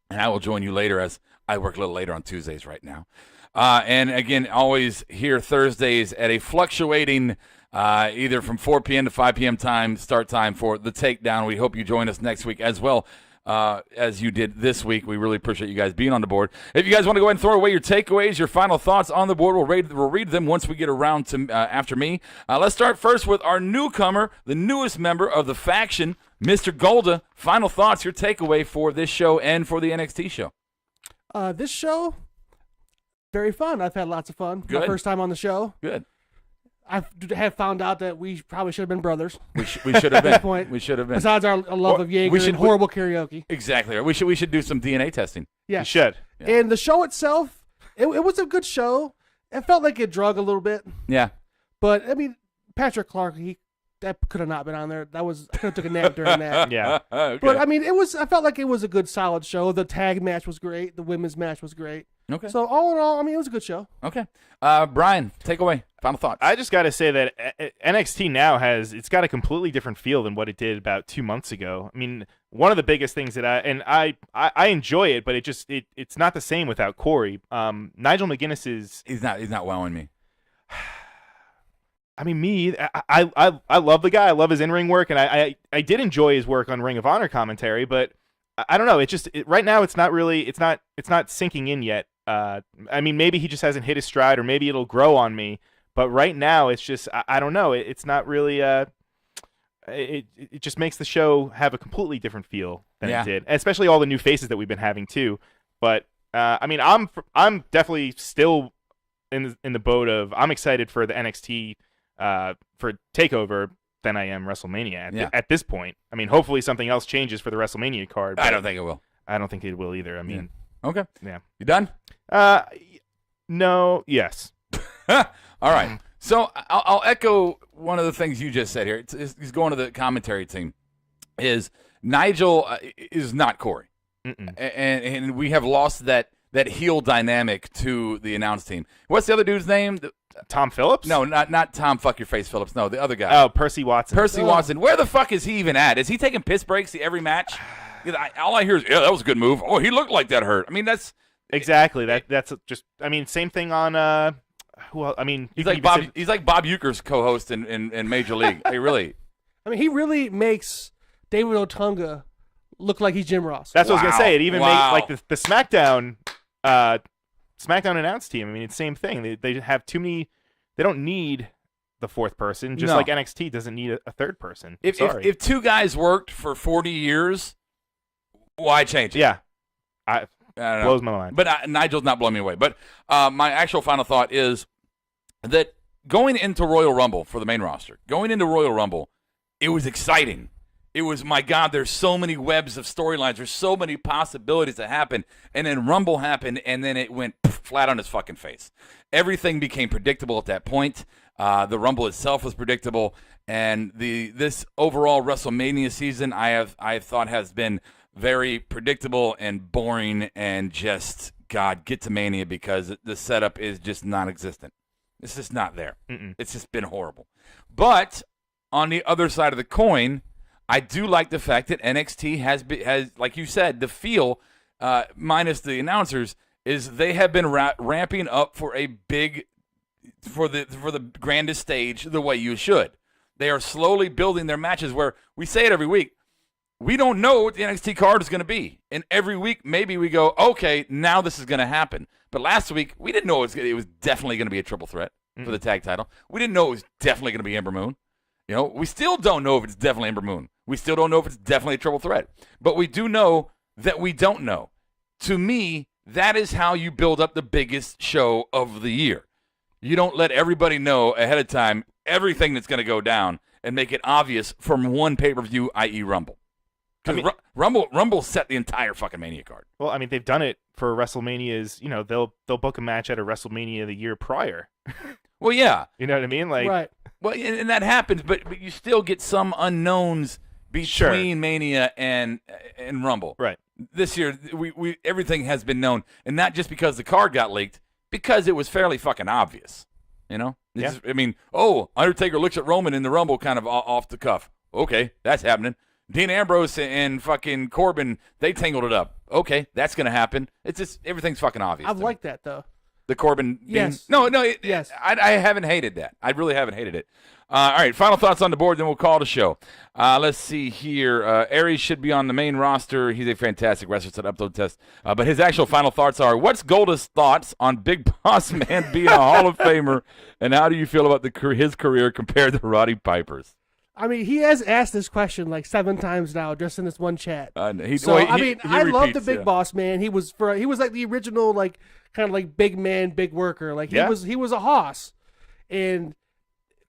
And I will join you later as I work a little later on Tuesdays right now. And again, always here Thursdays at a fluctuating either from 4 p.m. to 5 p.m. start time for The Takedown. We hope you join us next week as well. As you did this week. We really appreciate you guys being on the board. If you guys want to go ahead and throw away your takeaways, your final thoughts on the board, we'll read them once we get around to after me. Let's start first with our newcomer, the newest member of the faction, Mr. Golda. Final thoughts, your takeaway for this show and for the NXT show. This show, very fun. I've had lots of fun. Good. My first time on the show. Good. I have found out that we probably should have been brothers. We should have been. At this point. We should have been. Besides our love of Jaeger and horrible karaoke. Exactly. We should do some DNA testing. Yeah. You should. Yeah. And the show itself, it was a good show. It felt like it drug a little bit. Yeah. But, I mean, Patrick Clark, he that could have not been on there. I could have took a nap during that. Yeah. Okay. But I mean, I felt like it was a good, solid show. The tag match was great. The women's match was great. Okay. So all in all, I mean, it was a good show. Okay. Brian, take away. Final thoughts. I just got to say that NXT now it's got a completely different feel than what it did about 2 months ago. I mean, one of the biggest things that I enjoy it, but it's not the same without Corey. Nigel McGuinness is he's not wowing me. I mean, I love the guy. I love his in-ring work, and I did enjoy his work on Ring of Honor commentary. But I don't know. Right now it's not sinking in yet. I mean, maybe he just hasn't hit his stride, or maybe it'll grow on me. But right now, it's just I don't know. It's not really. It just makes the show have a completely different feel than it did, especially all the new faces that we've been having too. But I mean, I'm definitely still in the boat of I'm excited for the NXT for Takeover than I am WrestleMania at this point. I mean, hopefully something else changes for the WrestleMania card. I don't think it will. I don't think it will either. I mean, okay. Yeah. You done? No. Yes. All right. So I'll echo one of the things you just said here. He's going to the commentary team. Is Nigel is not Corey, and we have lost that heel dynamic to the announce team. What's the other dude's name? Tom Phillips? No, not Tom. Fuck your face, Phillips. No, the other guy. Oh, Percy Watson. Percy Watson. Where the fuck is he even at? Is he taking piss breaks every match? All I hear is, yeah, that was a good move. Oh, he looked like that hurt. I mean, that's exactly that's just. I mean, same thing on. Well, I mean, he's like Bob Uecker's co-host in Major League. Hey, really? I mean, he really makes David Otunga look like he's Jim Ross. That's what I was gonna say. It even makes like the SmackDown announce team. I mean, it's the same thing. They have too many. They don't need the fourth person, just like NXT doesn't need a third person. If two guys worked for 40 years, why change it? Yeah, I don't know. Blows my mind. But Nigel's not blowing me away. But my actual final thought is that going into Royal Rumble for the main roster, it was exciting. It was, my God, there's so many webs of storylines. There's so many possibilities that happen. And then Rumble happened, and then it went flat on his fucking face. Everything became predictable at that point. The Rumble itself was predictable. And this overall WrestleMania season, I thought has been very predictable and boring, and just, God, get to Mania, because the setup is just non-existent. It's just not there. It's just been horrible. But on the other side of the coin, I do like the fact that NXT has, like you said, the feel, minus the announcers, is they have been ramping up for the grandest stage the way you should. They are slowly building their matches, where we say it every week. We don't know what the NXT card is going to be. And every week, maybe we go, okay, now this is going to happen. But last week, we didn't know it was definitely going to be a triple threat for the tag title. We didn't know it was definitely going to be Ember Moon. You know, we still don't know if it's definitely Ember Moon. We still don't know if it's definitely a triple threat. But we do know that we don't know. To me, that is how you build up the biggest show of the year. You don't let everybody know ahead of time everything that's going to go down and make it obvious from one pay-per-view, i.e. Rumble. Because Rumble set the entire fucking Mania card. Well, I mean, they've done it for WrestleManias. You know, they'll book a match at a WrestleMania the year prior. Well, yeah. You know what I mean? Like, right. Well, and that happens, but you still get some unknowns between Mania and Rumble. Right. This year, we everything has been known, and not just because the card got leaked, because it was fairly fucking obvious. You know? Yeah. I mean, Undertaker looks at Roman in the Rumble kind of off the cuff. Okay, that's happening. Dean Ambrose and fucking Corbin, they tangled it up. Okay, that's going to happen. It's just, everything's fucking obvious. I've liked that, though. The Corbin. Yes. No. Yes. I haven't hated that. I really haven't hated it. All right, final thoughts on the board, then we'll call it a show. Let's see here. Aries should be on the main roster. He's a fantastic wrestler. It's an upload test. But his actual final thoughts are, what's Golda's thoughts on Big Boss Man being a Hall of Famer, and how do you feel about his career compared to Roddy Piper's? I mean, he has asked this question like 7 times now, just in this one chat. I love the Big Boss Man. He was like the original, like, kind of like big man, big worker. Like he was a hoss. And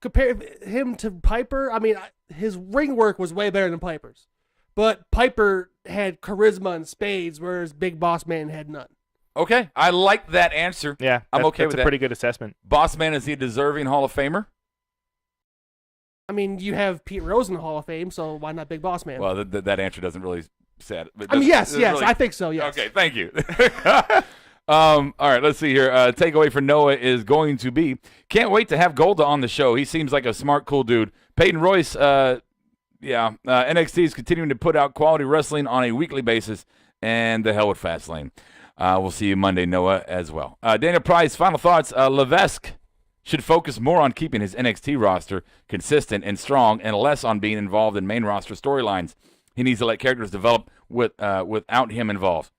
compare him to Piper. I mean, his ring work was way better than Piper's, but Piper had charisma and spades, whereas Big Boss Man had none. Okay, I like that answer. Yeah, I'm okay with that. That's a pretty good assessment. Boss Man, is he a deserving Hall of Famer? I mean, you have Pete Rose in the Hall of Fame, so why not Big Boss Man? Well, that answer doesn't really sad. I mean, yes, I think so. Yes. Okay, thank you. All right, let's see here. Takeaway for Noah is going to be, can't wait to have Golda on the show. He seems like a smart, cool dude. Peyton Royce, NXT is continuing to put out quality wrestling on a weekly basis, and the hell with Fastlane. We'll see you Monday, Noah, as well. Daniel Price, final thoughts. Levesque should focus more on keeping his NXT roster consistent and strong and less on being involved in main roster storylines. He needs to let characters develop without him involved.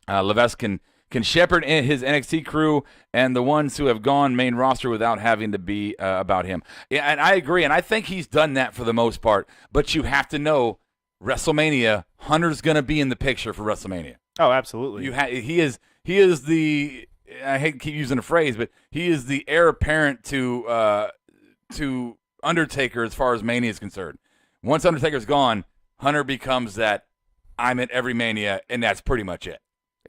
Levesque can shepherd in his NXT crew and the ones who have gone main roster without having to be about him. Yeah, and I agree, and I think he's done that for the most part. But you have to know, WrestleMania, Hunter's going to be in the picture for WrestleMania. Oh, absolutely. He is the, I hate to keep using the phrase, but he is the heir apparent to Undertaker as far as Mania is concerned. Once Undertaker's gone, Hunter becomes that I'm at every Mania, and that's pretty much it.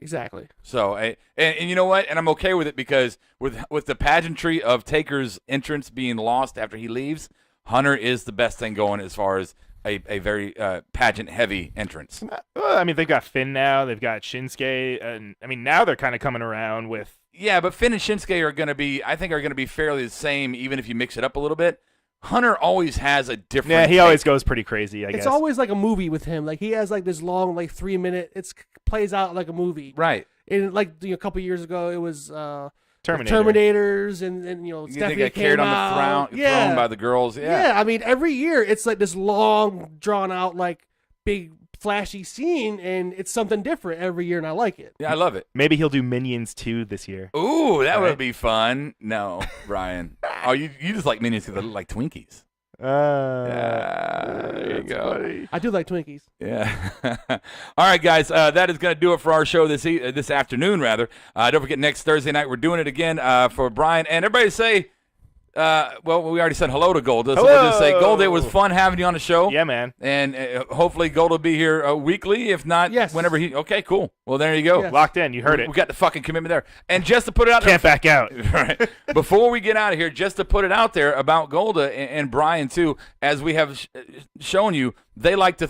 Exactly. So, and you know what? And I'm okay with it because with the pageantry of Taker's entrance being lost after he leaves, Hunter is the best thing going as far as a very pageant-heavy entrance. Well, I mean, they've got Finn now. They've got Shinsuke. And, I mean, now they're kind of coming around with... Yeah, but Finn and Shinsuke are going to be fairly the same, even if you mix it up a little bit. Hunter always has a different... Yeah, he always goes pretty crazy, I guess. It's always like a movie with him. Like, he has, like, this long, like, 3-minute... It plays out like a movie. Right. And, like, a couple years ago, it was... Terminators and They Stephanie got carried on the throne by the girls. Yeah, I mean, every year it's like this long, drawn out, like big, flashy scene, and it's something different every year, and I like it. Yeah, I love it. Maybe he'll do Minions 2 this year. Ooh, that would be fun. No, Brian. Oh, you just like Minions because they look like Twinkies. There you go. Funny. I do like Twinkies. Yeah. All right, guys. That is going to do it for our show this afternoon, rather. Don't forget, next Thursday night, we're doing it again for Brian. And everybody say, well, we already said hello to Golda. So we'll just say, Golda, it was fun having you on the show. Yeah, man. And hopefully Golda will be here weekly, if not whenever he... Okay, cool. Well, there you go. Yes. Locked in. You heard it. We got the fucking commitment there. And just to put it out Can't back out. Right. Before we get out of here, just to put it out there about Golda and Brian, too, as we have shown you, they like to,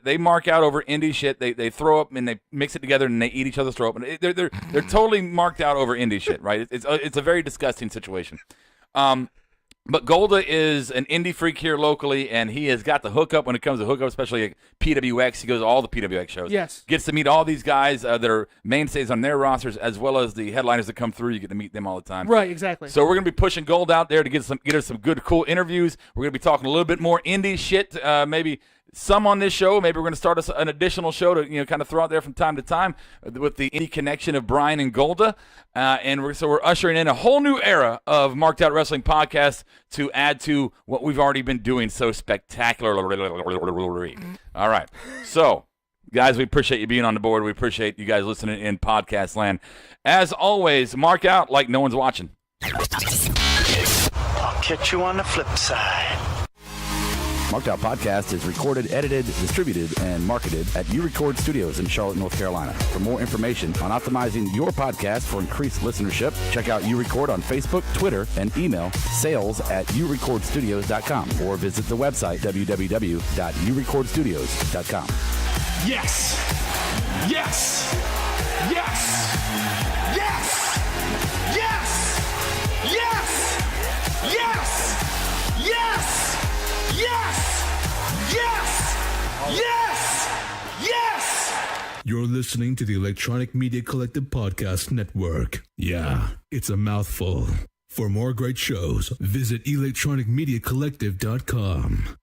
they mark out over indie shit. They throw up and they mix it together and they eat each other's throw up. And they're totally marked out over indie shit, right? It's a very disgusting situation. But Golda is an indie freak here locally, and he has got the hookup when it comes to hookup, especially at PWX. He goes to all the PWX shows. Yes. Gets to meet all these guys that are mainstays on their rosters, as well as the headliners that come through. You get to meet them all the time. Right, exactly. So we're going to be pushing Gold out there to get us some good, cool interviews. We're going to be talking a little bit more indie shit, maybe some on this show. Maybe we're going to start an additional show to kind of throw out there from time to time with the indie connection of Brian and Golda. And we're ushering in a whole new era of Marked Out Wrestling podcast to add to what we've already been doing so spectacularly. All right. So, guys, we appreciate you being on the board. We appreciate you guys listening in podcast land. As always, mark out like no one's watching. I'll catch you on the flip side. Marked Out Podcast is recorded, edited, distributed, and marketed at U-Record Studios in Charlotte, North Carolina. For more information on optimizing your podcast for increased listenership, check out U-Record on Facebook, Twitter, and email sales@urecordstudios.com or visit the website www.urecordstudios.com. Yes! Yes! Yes! Yes! Yes! Yes! Yes! Yes! Yes! Yes! Yes! Yes! You're listening to the Electronic Media Collective Podcast Network. Yeah, it's a mouthful. For more great shows, visit electronicmediacollective.com.